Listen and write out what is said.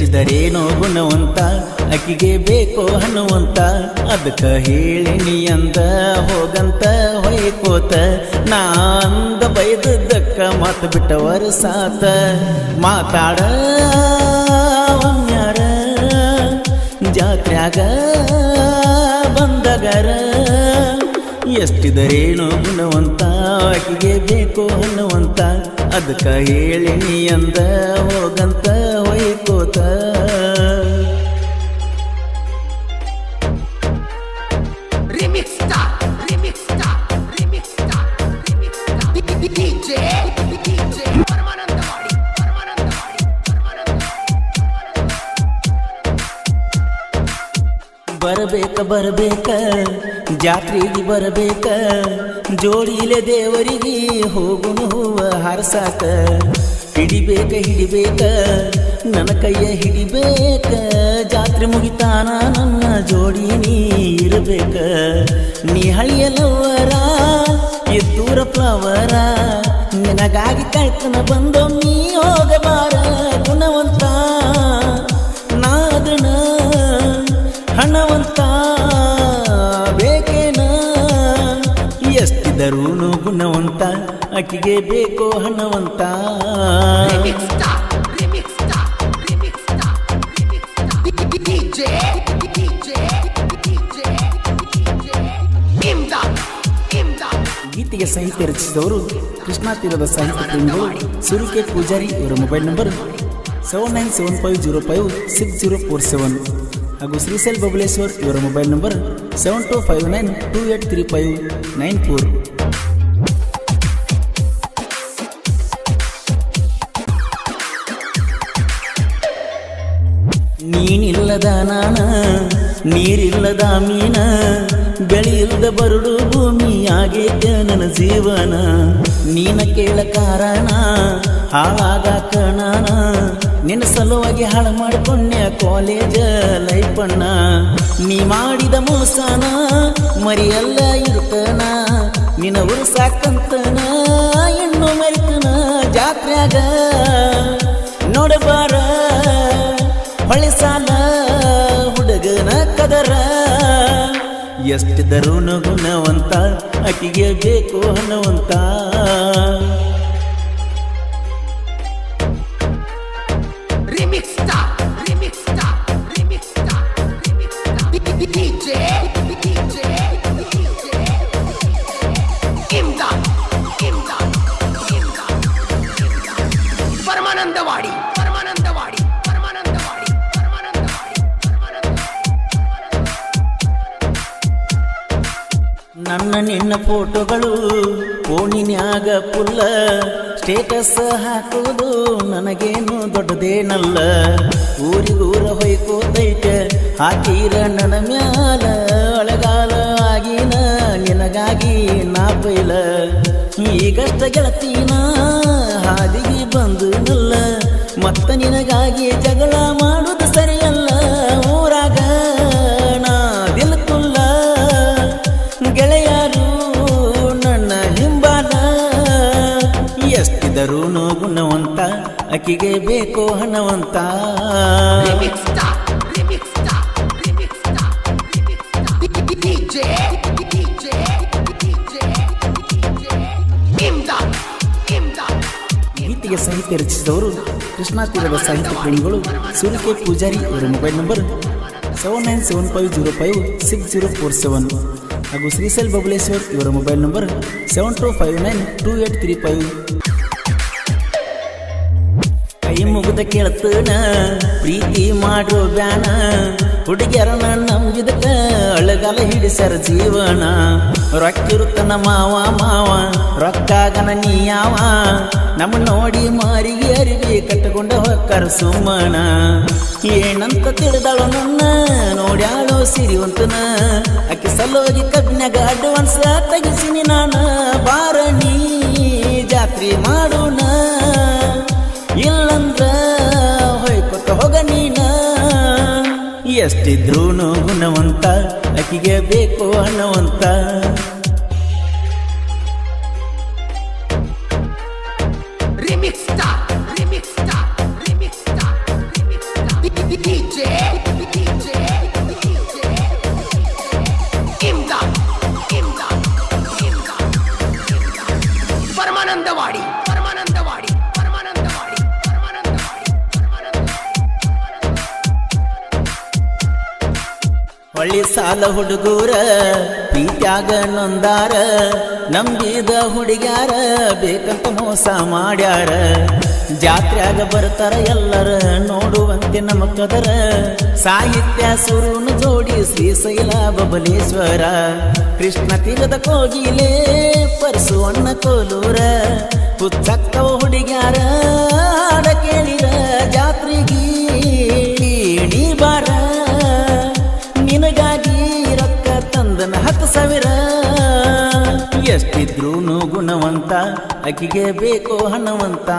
ಎಷ್ಟಿದರೇನೋ ಗುಣವಂತ ಅಕ್ಕಿಗೆ ಬೇಕೋ ಹನುವಂತ ಅದಕ್ಕ ಹೇಳಿನಿ ಅಂದ ಹೋಗಂತ ಹೊಯ್ಕೋತ ನಾ ಅಂದ ಬೈದದ್ದಕ್ಕ ಮಾತು ಬಿಟ್ಟವರು ಸಾತ ಮಾತಾಡ ಒಮ್ಮ್ಯಾರ ಜಾತ್ರ್ಯಾಗ ಬಂದಗರ ಎಷ್ಟಿದರೇನೋ ಗುಣವಂತ ಆಕೆಗೆ ಬೇಕೋ ಅನ್ನುವಂತ ಅದಕ್ಕ ಹೇಳಿನಿ ಅಂದ ಹೋಗಂತ ಹೊಯ್ಕೋತ ಬರಬೇಕ ಜಾತ್ರೆಗೆ ಬರಬೇಕ ಜೋಡಿಲೆ ದೇವರಿಗೆ ಹೋಗುಣ ಹೂವ ಹಾರಸಾಕ ಹಿಡಿಬೇಕ ನನ್ನ ಕೈಯ ಹಿಡಿಬೇಕ ಜಾತ್ರೆ ಮುಗಿತಾನ ನನ್ನ ಜೋಡಿ ನೀ ಇರಬೇಕ ನೀ ಹಳಿಯಲವರ ಎದ್ದೂರ ಫ್ಲವರ ನಿನಗಾಗಿ ಕಾಯ್ತನ ಬಂದೋ ನೀ ಹೋಗಬಾರ ಗುಣವಂತ ನಾದನ ಹಣವಂತ ಬೇಕೇನ ಎಷ್ಟಿದರೂನು ಗುಣವಂತ ಆಕಿಗೆ ಬೇಕೋ ಹಣವಂತ ಗೀತೆಗೆ ಸಾಹಿತ್ಯ ರಚಿಸಿದವರು ಕೃಷ್ಣಾ ತೀರದ ಸಾಹಿತ್ಯ ಪ್ರೇಮಿಗಳು ಸುರಿಕೆ ಪೂಜಾರಿ ಇವರ ಮೊಬೈಲ್ ನಂಬರ್ 7975056047 ಹಾಗೂ ಶ್ರೀಶೈಲ್ ಬಬಲೇಶ್ವರ್ ಇವರ ಮೊಬೈಲ್ ನಂಬರ್ 7259283594. ನೀನಿಲ್ಲದ ನಾನ ನೀರಿಲ್ಲದ ಮೀನ ಬೆಳೆಯಿಲ್ಲದ ಬರುಡು ಭೂಮಿ ಆಗೇತ ನನ್ನ ಜೀವನ ನೀನ ಕೇಳ ಕಾರಣ ಹಾಳಾಗಾಕ ನಾನ ನಿನ್ನ ಸಲುವಾಗಿ ಹಾಳು ಮಾಡಿಕೊಂಡೆ ಕಾಲೇಜ ಲೈಫನ್ನ ನೀ ಮಾಡಿದ ಮೋಸನ ಮರಿಯಲ್ಲ ಇರ್ತನ ನಿನ್ನ ಉರ್ಸಾಕಂತನ ಇನ್ನೂ ಮರಿತನ ಜಾತ್ರ್ಯಾಗ ನೋಡಬಾರ ಹೊಳೆ ಸಾಲ ಹುಡುಗನ ಕದರ ಎಷ್ಟಿದರೂನು ಗುಣವಂತ ಆಕಿಗೆ ಬೇಕು ಹಣವಂತ ನನ್ನ ನಿನ್ನ ಫೋಟೋಗಳು ಫೋನಿನ್ಯಾಗ ಪುಲ್ಲ ಸ್ಟೇಟಸ್ ಹಾಕುವುದು ನನಗೇನು ದೊಡ್ಡದೇನಲ್ಲ ಊರಿಗೂರ ಹೊಯ್ಕೋತೈತೆ ಹಾಕೀರ ನನ್ನ ಮ್ಯಾಲ ಅಳಗಾಲ ಆಗಿನ ನಿನಗಾಗಿ ನಾ ಬೈಲ ಈಗಷ್ಟ ಗೆಳತೀನ ಹಾದಿಗೆ ಬಂದು ನಲ್ಲ ಮತ್ತ ನಿನಗಾಗಿ ಜಗಳ ಮಾಡುದು ಸರಿಯಲ್ಲ ಊರಾಗ ನಾ ದಿಲ್ಕುಲ್ಲ ಗೆಳೆಯರು ನನ್ನ ಹಿಂಬಾಲ ಎಷ್ಟಿದರೂನು ಗುಣವಂತ ಆಕಿಗೆ ಬೇಕೋ ಹಣವಂತ ಗೀತೆಗೆ ಸಾಹಿತ್ಯ ರಚಿಸಿದವರು ಕೃಷ್ಣಾ ತೀರದ ಸಾಹಿತ್ಯ ಪ್ರೇಮಿಗಳು ಸುರಿಕೆ ಪೂಜಾರಿ ಇವರ ಮೊಬೈಲ್ ನಂಬರ್ 7975056047 ಹಾಗೂ ಶ್ರೀಶೈಲ್ ಬಬಲೇಶ್ವರ್ ಇವರ ಮೊಬೈಲ್ ನಂಬರ್ 72592835. ಕೈ ಮುಗಿದ ಕೇಳ್ತನ ಪ್ರೀತಿ ಮಾಡೋ ಬ್ಯಾನ ಹುಡುಗಿಯರನ್ನ ನಂಬಿದಕ್ಕ ಅಳಗಾಲ ಹಿಡಿಸ್ಯಾರ ಜೀವನ ರೊಕ್ಕಿರುತ್ತನ ಮಾವ ರೊಕ್ಕಾಗನ ನೀ ಯಾವ ನಮ್ಮ ನೋಡಿ ಮಾರಿಗೆ ಅರಿವಿ ಕಟ್ಟಕೊಂಡ ಹೊಕ್ಕಾರ ಸುಮ್ಮನ ಏನಂತ ತಿಳಿದಾಳೋ ನನ್ನ ನೋಡ್ಯಾಳೋ ಸಿರಿವಂತನ ಅಕ್ಕಿ ಸಲೋಗಿ ಕಬ್ಬಿನಾಗ ಅಡ್ವಾನ್ಸ್ ತೆಗಿಸಿನಿ ನಾನ ಬಾರ ನೀ ಜಾತ್ರೆ ಮಾಡೋಣ ಇಲ್ಲಂದ್ರ ಹೊಯ್ಕೊತ ಹೋಗ ನೀನ ಎಷ್ಟಿದ್ರೂನು ಗುಣವಂತ ಆಕಿಗೆ ಬೇಕು ಹಣವಂತ ಪರಮಾನಂದವಾಡಿ ಪರಮಾನಂದವಾಡಿ ಪರಮಾನಂದವಾಡಿ ಪರಮಾನಂದವಾಡಿ ಹೊಳ್ಳಿ ಸಾಲ ಹುಡುಗೂರ ಪ್ರೀತ್ಯಾಗ ನೊಂದಾರ ನಂಬಿದ ಹುಡುಗ್ಯಾರ ಬೇಕಂತ ಮೋಸ ಮಾಡ್ಯಾರ ಜಾತ್ರ್ಯಾಗ ಬರ್ತಾರ ಎಲ್ಲರ ನೋಡುವಂತೆ ನಮ್ಮ ಕದರ ಸಾಹಿತ್ಯ ಸುರುನ ಜೋಡಿ ಶ್ರೀಶೈಲ ಬಬಲೇಶ್ವರ ಕೃಷ್ಣ ತೀರದ ಕೋಗಿಲೆ ಪರಸುವಣ್ಣ ಕೋಲೂರ ಹುಚ್ಚಕ್ಕವ ಹುಡುಗ್ಯಾರ ಹಾಡ ಕೇಳಿರ ಜಾತ್ರೆಗಿ ನೀ ಬಾರ ನಿನಗಾಗಿ ರೊಕ್ಕ ತಂದನ 10,000 ಎಷ್ಟಿದ್ರೂನು ಗುಣವಂತ ಅಕಿಗೆ ಬೇಕು ಹಣವಂತ